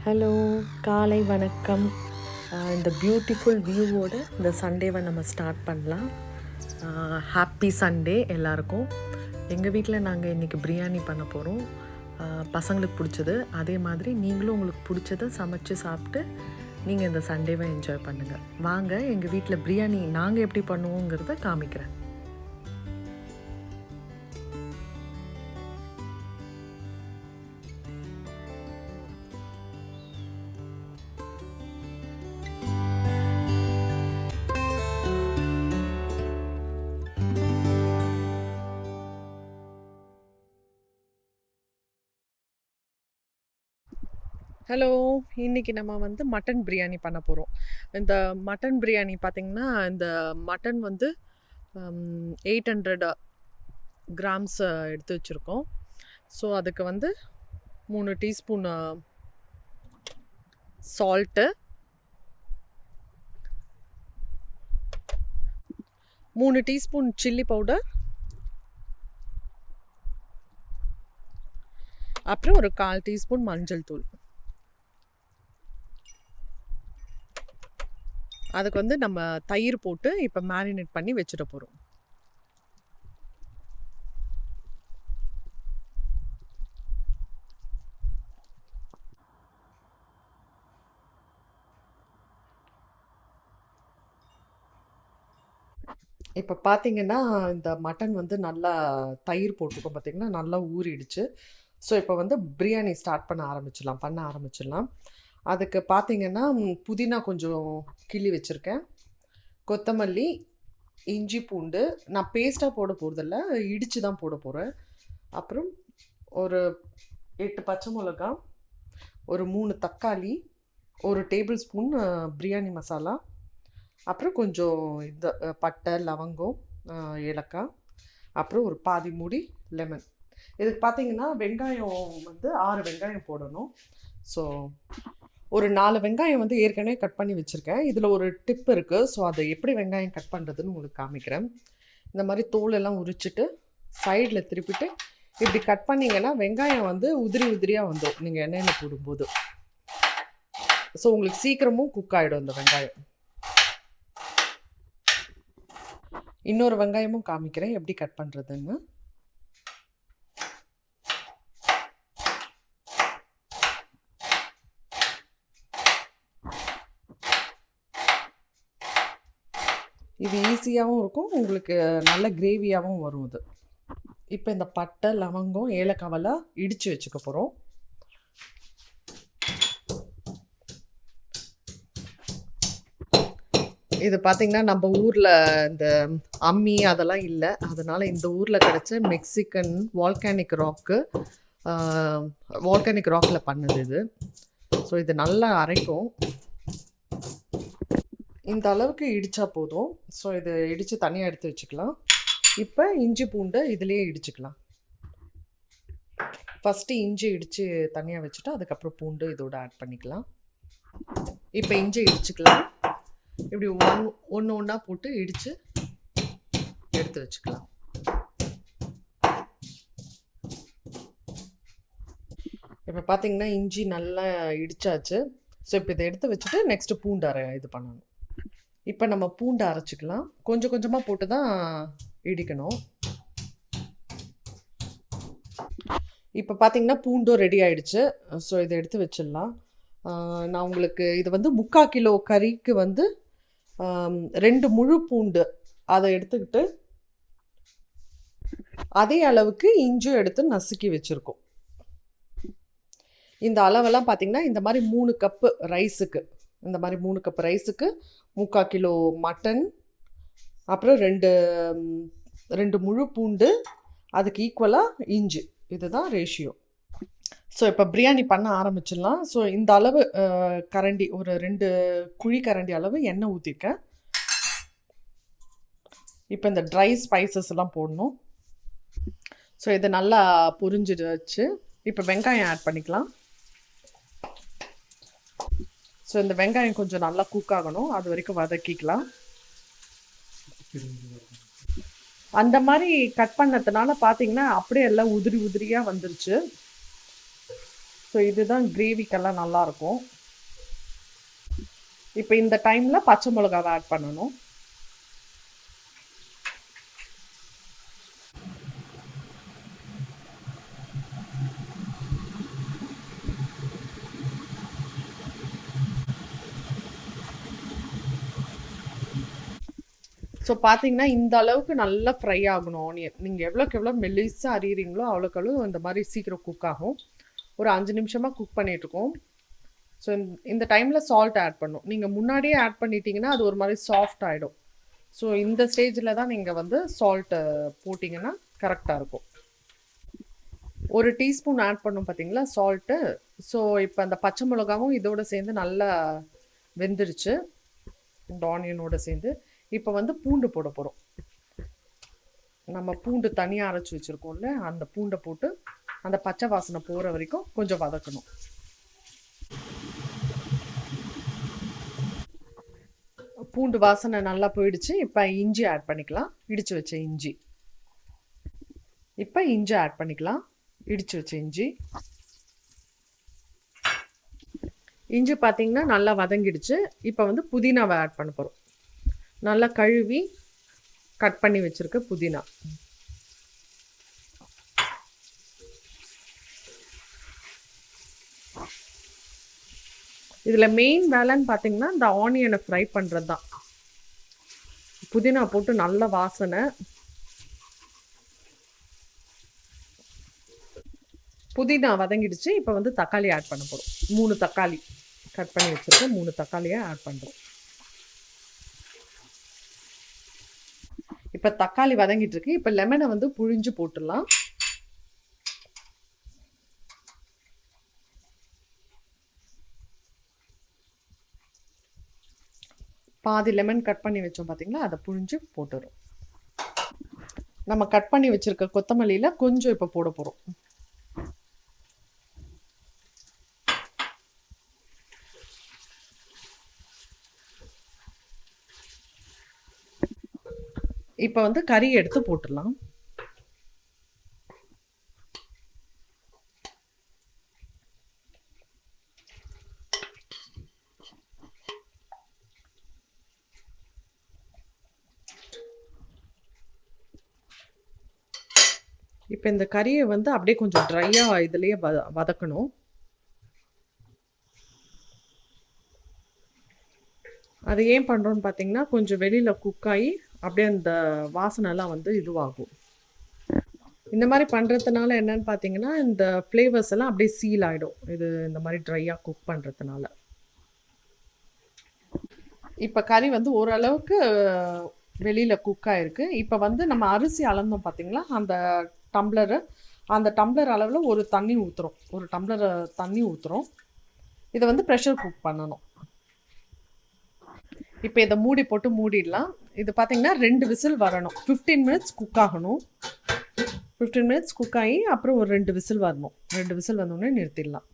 Hello, காலை வணக்கம். இந்த பியூட்டிஃபுல் வியூவோட இந்த சண்டேவை நம்ம ஸ்டார்ட் பண்ணலாம். ஹாப்பி சண்டே எல்லாருக்கும். எங்கள் வீட்டில் நாங்கள் இன்றைக்கி பிரியாணி பண்ண போகிறோம். பசங்களுக்கு பிடிச்சது, அதே மாதிரி நீங்களும் உங்களுக்கு பிடிச்சதை சமைச்சு சாப்பிட்டு நீங்கள் இந்த சண்டேவை என்ஜாய் பண்ணுங்கள். வாங்க, எங்கள் வீட்டில் பிரியாணி நாங்கள் எப்படி பண்ணுவோங்கிறத காமிக்கிறேன். ஹலோ, இன்றைக்கி நம்ம மட்டன் பிரியாணி பண்ண போகிறோம். இந்த மட்டன் பிரியாணி பார்த்திங்கன்னா, இந்த மட்டன் 800 கிராம்ஸ் எடுத்து வச்சுருக்கோம். ஸோ அதுக்கு 3 teaspoon salt, 3 teaspoon chilli powder, அப்புறம் ஒரு 1/4 டீஸ்பூன் மஞ்சள் தூள். அதுக்கு நம்ம தயிர் போட்டு இப்போ மேரினேட் பண்ணி வச்சுட போகிறோம். இப்போ பார்த்தீங்கன்னா, இந்த மட்டன் நல்லா தயிர் போட்டிருக்கோம் பார்த்தீங்கன்னா, நல்லா ஊறிடுச்சு. ஸோ இப்போ பிரியாணி ஸ்டார்ட் பண்ண ஆரம்பிச்சிடலாம். அதுக்கு பார்த்தீங்கன்னா, புதினா கொஞ்சம் கிள்ளி வச்சுருக்கேன், கொத்தமல்லி, இஞ்சி பூண்டு நான் பேஸ்ட்டாக போட போகிறதில்ல, இடித்து தான் போட போகிறேன். அப்புறம் ஒரு 8 பச்சை மிளகா, ஒரு 3 தக்காளி, ஒரு டேபிள் ஸ்பூன் பிரியாணி மசாலா, அப்புறம் கொஞ்சம் இந்த பட்டை, லவங்கம், ஏலக்காய், அப்புறம் ஒரு பாதி மூடி லெமன். இதுக்கு பார்த்தீங்கன்னா வெங்காயம் 6 வெங்காயம் போடணும். ஸோ ஒரு 4 வெங்காயம் ஏற்கனவே கட் பண்ணி வச்சுருக்கேன். இதில் ஒரு டிப் இருக்குது. ஸோ அதை எப்படி வெங்காயம் கட் பண்ணுறதுன்னு உங்களுக்கு காமிக்கிறேன். இந்த மாதிரி தோலெல்லாம் உரிச்சிட்டு சைடில் திருப்பிட்டு இப்படி கட் பண்ணிங்கன்னா வெங்காயம் உதிரி உதிரியாக வந்துடும் நீங்கள் எண்ணெயில் போடும்போது. ஸோ உங்களுக்கு சீக்கிரமும் குக் ஆகிடும் இந்த வெங்காயம். இன்னொரு வெங்காயமும் காமிக்கிறேன் எப்படி கட் பண்ணுறதுன்னு. இது ஈஸியாகவும் இருக்கும், உங்களுக்கு நல்ல கிரேவியாகவும் வரும் இது. இப்போ இந்த பட்டை, லவங்கம், ஏலக்காவெல்லாம் இடித்து வச்சுக்க போகிறோம். இது பார்த்திங்கன்னா நம்ம ஊரில் இந்த அம்மி அதெல்லாம் இல்லை, அதனால் இந்த ஊரில் கிடச்ச மெக்சிகன் வால்கானிக் ராக்கில் பண்ணது இது. ஸோ இது நல்லா அரைக்கும். இந்த அளவுக்கு இடித்தா போதும். ஸோ இதை இடித்து தனியாக எடுத்து வச்சுக்கலாம். இப்போ இஞ்சி பூண்டை இதிலேயே இடிச்சுக்கலாம். ஃபஸ்ட்டு இஞ்சி இடித்து தனியாக வச்சுட்டு அதுக்கப்புறம் பூண்டு இதோட ஆட் பண்ணிக்கலாம். இப்போ இஞ்சி இடிச்சுக்கலாம். இப்படி ஒன்று ஒன்றா போட்டு இடித்து எடுத்து வச்சுக்கலாம். இப்போ பார்த்தீங்கன்னா இஞ்சி நல்லா இடித்தாச்சு. ஸோ இப்போ இதை எடுத்து வச்சுட்டு நெக்ஸ்ட்டு பூண்டு இது பண்ணணும். இப்போ நம்ம பூண்டு அரைச்சிக்கலாம். கொஞ்சம் கொஞ்சமாக போட்டு தான் இடிக்கணும். இப்போ பார்த்தீங்கன்னா பூண்டும் ரெடி ஆகிடுச்சு. ஸோ இதை எடுத்து வச்சிடலாம். நான் உங்களுக்கு இது 3/4 கிலோ கறிக்கு 2 முழு பூண்டு அதை எடுத்துக்கிட்டு அதே அளவுக்கு இஞ்சும் எடுத்து நசுக்கி வச்சுருக்கோம். இந்த அளவெல்லாம் பார்த்தீங்கன்னா இந்த மாதிரி 3 கப்பு ரைஸுக்கு, இந்த மாதிரி 3 கப்பு ரைஸுக்கு 3/4 கிலோ மட்டன், அப்புறம் 2 முழு பூண்டு, அதுக்கு ஈக்குவலாக இஞ்சி, இதுதான் ரேஷியோ. ஸோ இப்போ பிரியாணி பண்ண ஆரம்பிச்சிடலாம். ஸோ இந்த அளவு கரண்டி, ஒரு 2 குழி கரண்டி அளவு எண்ணெய் ஊற்றிருக்கேன். இப்போ இந்த ட்ரை ஸ்பைசஸ் எல்லாம் போடணும். ஸோ இது நல்லா புரிஞ்சிடுச்சு. இப்போ வெங்காயம் ஆட் பண்ணிக்கலாம். ஸோ இந்த வெங்காயம் கொஞ்சம் நல்லா குக் ஆகணும், அது வரைக்கும் வதக்கிக்கலாம். அந்த மாதிரி கட் பண்ணதுனால பார்த்தீங்கன்னா அப்படியே எல்லாம் உதிரி உதிரியாக வந்துருச்சு. ஸோ இதுதான் கிரேவிக்கெல்லாம் நல்லாயிருக்கும். இப்போ இந்த டைமில் பச்சை மிளகாவை ஆட் பண்ணணும். ஸோ பார்த்தீங்கன்னா இந்த அளவுக்கு நல்லா ஃப்ரை ஆகணும் ஆனியன். நீங்கள் எவ்வளோக்கு எவ்வளோ மெல்லிஸாக அறியறீங்களோ அவ்வளோக்கு அவ்வளோ இந்த மாதிரி சீக்கிரம் குக் ஆகும். ஒரு 5 நிமிஷமாக குக் பண்ணிகிட்ருக்கோம். ஸோ இந்த டைமில் சால்ட் ஆட் பண்ணும். நீங்கள் முன்னாடியே ஆட் பண்ணிட்டீங்கன்னா அது ஒரு மாதிரி சாஃப்ட் ஆகிடும். ஸோ இந்த ஸ்டேஜில் தான் நீங்கள் வந்து சால்ட்டை போட்டிங்கன்னா கரெக்டாக இருக்கும். 1 டீஸ்பூன் ஆட் பண்ணும் பார்த்தீங்களா சால்ட்டு. ஸோ இப்போ அந்த பச்சை மிளகாவும் இதோடு சேர்ந்து நல்லா வெந்துருச்சு இந்த ஆனியனோடு சேர்ந்து. இப்போ வந்து பூண்டு போட போகிறோம். நம்ம பூண்டு தனியாக அரைச்சி வச்சுருக்கோம்ல, அந்த பூண்டை போட்டு அந்த பச்சை வாசனை போகிற வரைக்கும் கொஞ்சம் வதக்கணும். பூண்டு வாசனை நல்லா போயிடுச்சு. இப்போ இஞ்சி ஆட் பண்ணிக்கலாம், இடித்து வச்ச இஞ்சி. இப்போ இஞ்சி ஆட் பண்ணிக்கலாம், இடித்து வச்ச இஞ்சி. இஞ்சி பார்த்தீங்கன்னா நல்லா வதங்கிடுச்சு. இப்போ வந்து புதினாவை ஆட் பண்ண போகிறோம். நல்லா கழுவி கட் பண்ணி வச்சுருக்க புதினா. இதில் மெயின் வேலைன்னு பார்த்தீங்கன்னா இந்த ஆனியனை ஃப்ரை பண்ணுறது தான். புதினா போட்டு நல்ல வாசனை. புதினா வதங்கிடுச்சு. இப்போ வந்து தக்காளி ஆட் பண்ண போகிறோம். 3 தக்காளி கட் பண்ணி வச்சுருக்கோம். 3 தக்காளியை ஆட் பண்ணுறோம். இப்போ தக்காளி வதங்கிட்டு இருக்கு. இப்போ லெமனை வந்து புழிஞ்சு போட்டுடலாம். பாதி லெமன் கட் பண்ணி வச்சோம் பார்த்தீங்களா, அதை புழிஞ்சு போட்டுரும். நம்ம கட் பண்ணி வச்சிருக்க கொத்தமல்லியில் கொஞ்சம் இப்போ போட போகிறோம். இப்போ வந்து கறி எடுத்து போட்டுடலாம். இப்போ இந்த கறியை வந்து அப்படியே கொஞ்சம் ட்ரையாக இதுலேயே வதக்கணும். அது ஏன் பண்ணுறோன்னு பார்த்தீங்கன்னா கொஞ்சம் வெளியில் குக் ஆகி அப்படியே அந்த வாசனைலாம் வந்து இதுவாகும். இந்த மாதிரி பண்ணுறதுனால என்னன்னு பார்த்தீங்கன்னா இந்த ஃப்ளேவர்ஸ் எல்லாம் அப்படியே சீல் ஆகிடும், இது இந்த மாதிரி ட்ரையாக குக் பண்ணுறதுனால. இப்போ கறி வந்து ஓரளவுக்கு வெளியில் குக் ஆகிருக்கு. இப்போ வந்து நம்ம அரிசி அளந்தோம் பார்த்தீங்களா, அந்த டம்ளர் அளவில் ஒரு தண்ணி ஊற்றுறோம். ஒரு டம்ளர் தண்ணி ஊற்றுறோம். இதை வந்து ப்ரெஷர் குக் பண்ணணும். இப்போ இதை மூடி போட்டு மூடிடலாம். இது பார்த்தீங்கன்னா 2 விசில் வரணும். 15 மினிட்ஸ் குக் ஆகணும். 15 மினிட்ஸ் குக் ஆகி அப்புறம் ஒரு 2 விசில் வரணும். 2 விசில் வந்தோடனே நிறுத்திடலாம்.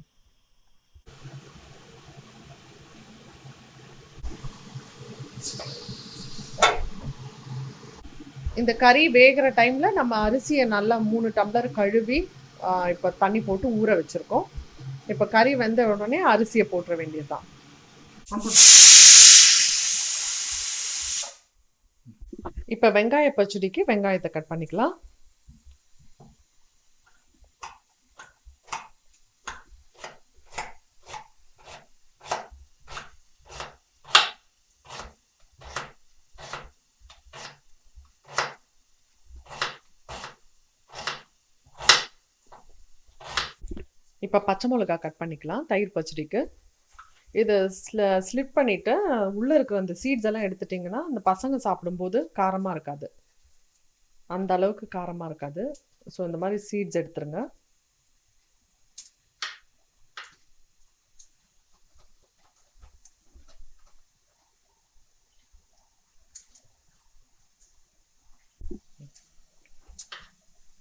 இந்த கறி வேகிற டைமில் நம்ம அரிசியை நல்லா 3 டம்ளர் கழுவி இப்போ தண்ணி போட்டு ஊற வச்சுருக்கோம். இப்போ கறி வெந்த உடனே அரிசியை போட்டுற வேண்டியது தான். இப்போ வெங்காய பச்சடிக்கு வெங்காயத்தை கட் பண்ணிக்கலாம். இப்போ பச்சை மிளகா கட் பண்ணிக்கலாம் தயிர் பச்சடிக்கு. இது ஸ்லிப் பண்ணிவிட்டு உள்ளே இருக்கிற அந்த சீட்ஸ் எல்லாம் எடுத்துட்டிங்கன்னா அந்த பசங்க சாப்பிடும்போது காரமாக இருக்காது, அந்த அளவுக்கு காரமாக இருக்காது. ஸோ இந்த மாதிரி சீட்ஸ் எடுத்துருங்க.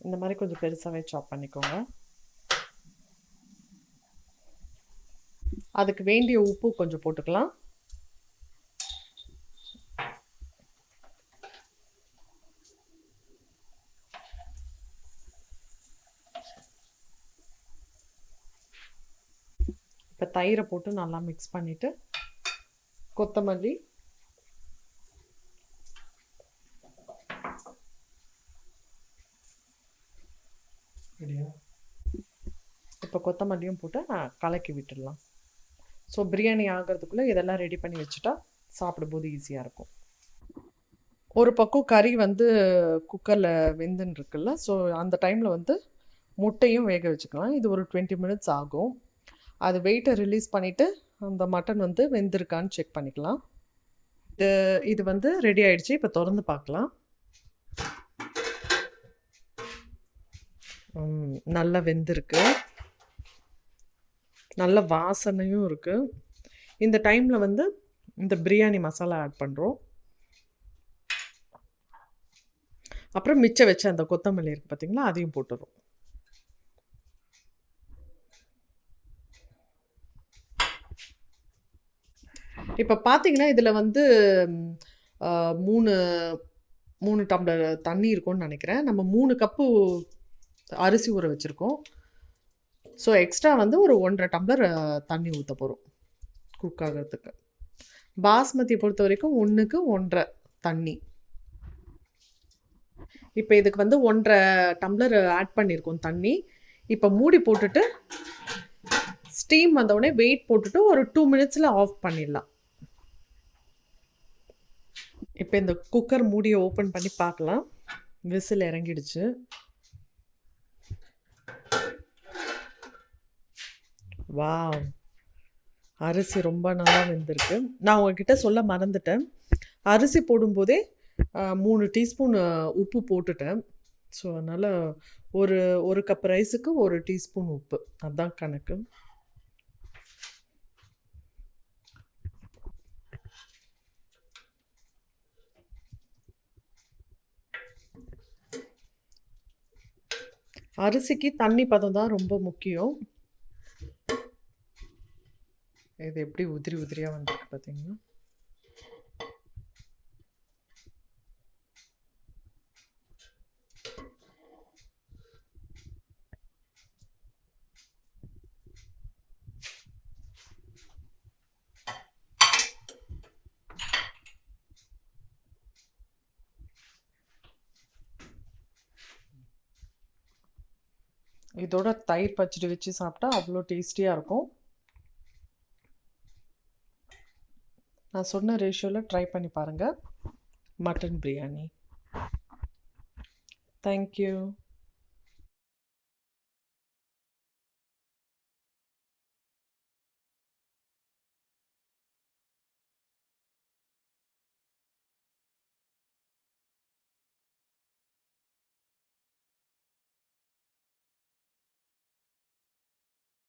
இந்த மாதிரி கொஞ்சம் பெருசாகவே சாப் பண்ணிக்கோங்க. அதுக்கு வேண்டிய உப்பு கொஞ்சம் போட்டுக்கலாம். தயிரை போட்டு நல்லா மிக்ஸ் பண்ணிவிட்டு கொத்தமல்லி, இப்போ கொத்தமல்லியும் போட்டு கலக்கி விட்டுடலாம். ஸோ பிரியாணி ஆகிறதுக்குள்ளே இதெல்லாம் ரெடி பண்ணி வச்சுட்டா சாப்பிடும்போது ஈஸியாக இருக்கும். ஒரு பக்கம் கறி வந்து குக்கரில் வெந்துன்னு இருக்குல்ல, ஸோ அந்த டைமில் வந்து முட்டையும் வேக வச்சுக்கலாம். இது ஒரு 20 மினிட்ஸ் ஆகும். அது வெயிட்டை ரிலீஸ் பண்ணிவிட்டு அந்த மட்டன் வந்து வெந்திருக்கான்னு செக் பண்ணிக்கலாம். இது வந்து ரெடி ஆயிடுச்சு. இப்போ திறந்து பார்க்கலாம். நல்லா வெந்திருக்கு, நல்ல வாசனையும் இருக்குது. இந்த டைமில் வந்து இந்த பிரியாணி மசாலா ஆட் பண்ணுறோம். அப்புறம் மிச்சம் வச்ச அந்த கொத்தமல்லி இருக்குது பார்த்தீங்களா, அதையும் போட்டுரும். இப்போ பார்த்தீங்கன்னா இதில் வந்து 3 டம்ளர் தண்ணி இருக்கும்னு நினைக்கிறேன். நம்ம 3 கப்பு அரிசி ஊற வச்சுருக்கோம். ஸோ எக்ஸ்ட்ரா வந்து ஒரு 1.5 டம்ளர் தண்ணி ஊற்ற போகிறோம் குக் ஆகிறதுக்கு. பாஸ்மதியை பொறுத்த வரைக்கும் 1க்கு 1.5 தண்ணி. இப்போ இதுக்கு வந்து 1.5 டம்ளர் ஆட் பண்ணியிருக்கோம் தண்ணி. இப்போ மூடி போட்டுட்டு ஸ்டீம் வந்தவுடனே வெயிட் போட்டுட்டு ஒரு 2 மினிட்ஸில் ஆஃப் பண்ணிடலாம். இப்போ இந்த குக்கர் மூடியை ஓப்பன் பண்ணி பார்க்கலாம். விசில் இறங்கிடுச்சு. வாவ், அரிசி ரொம்ப நல்லா வெந்திருக்கு. நான் உங்ககிட்ட சொல்ல மறந்துட்டேன், அரிசி போடும்போதே 3 டீஸ்பூன் உப்பு போட்டுட்டேன். ஸோ அதனால் ஒரு கப் ரைஸுக்கு 1 டீஸ்பூன் உப்பு, அதுதான் கணக்கு. அரிசிக்கு தண்ணி பதம் தான் ரொம்ப முக்கியம். இது எப்படி உதிரி உதிரியாக வந்திருக்கு பார்த்தீங்கன்னா. இதோட தயிர் பச்சடி வச்சு சாப்பிட்டா அவ்வளோ டேஸ்டியாக இருக்கும். நான் சொன்ன ரேஷியோவில் ட்ரை பண்ணி பாருங்கள் மட்டன் பிரியாணி. தேங்க்யூ.